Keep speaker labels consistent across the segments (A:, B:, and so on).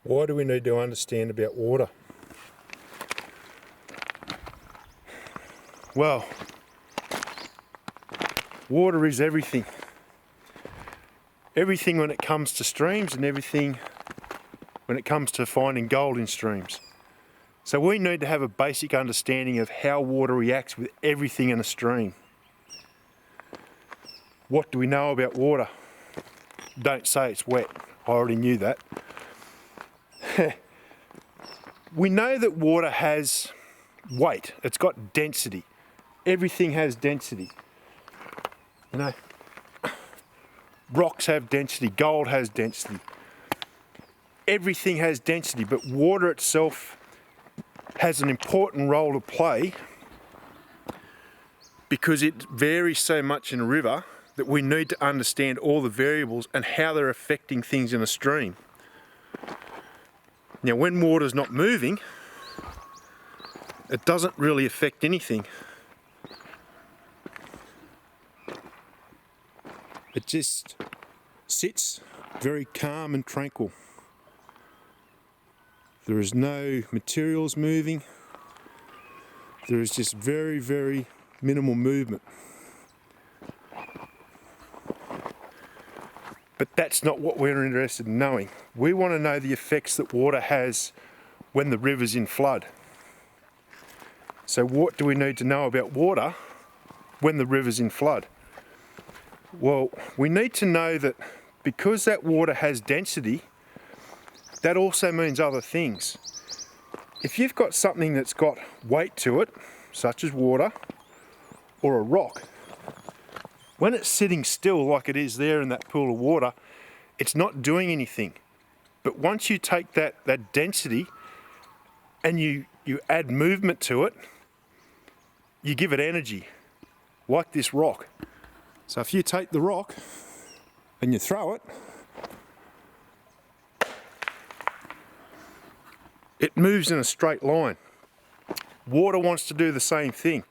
A: Why do we need to understand about water? Well, water is everything. Everything when it comes to streams and everything when it comes to finding gold in streams. So we need to have a basic understanding of how water reacts with everything in a stream. What do we know about water? Don't say it's wet. I already knew that. We know that water has weight. It's got density. Everything has density. You know, rocks have density, gold has density. Everything has density, but water itself has an important role to play because it varies so much in a river that we need to understand all the variables and how they're affecting things in a stream. Now, when water's not moving, it doesn't really affect anything. It just sits very calm and tranquil. There is no materials moving. There is just very, very minimal movement. But that's not what we're interested in knowing. We want to know the effects that water has when the river's in flood. So what do we need to know about water when the river's in flood? Well, we need to know that because that water has density, that also means other things. If you've got something that's got weight to it, such as water or a rock, when it's sitting still like it is there in that pool of water, it's not doing anything. But once you take that density and you add movement to it, you give it energy, like this rock. So if you take the rock and you throw it, it moves in a straight line. Water wants to do the same thing.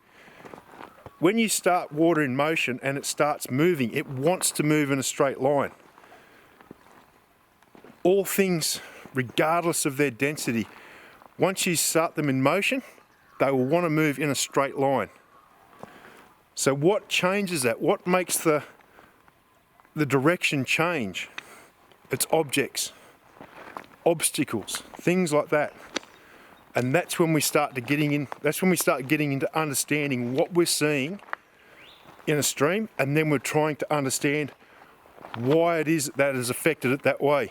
A: When you start water in motion and it starts moving, it wants to move in a straight line. All things, regardless of their density, once you start them in motion, they will want to move in a straight line. So what changes that? What makes the direction change? It's objects, obstacles, things like that. And that's when we start getting into understanding what we're seeing in a stream, and then we're trying to understand why it is that has affected it that way.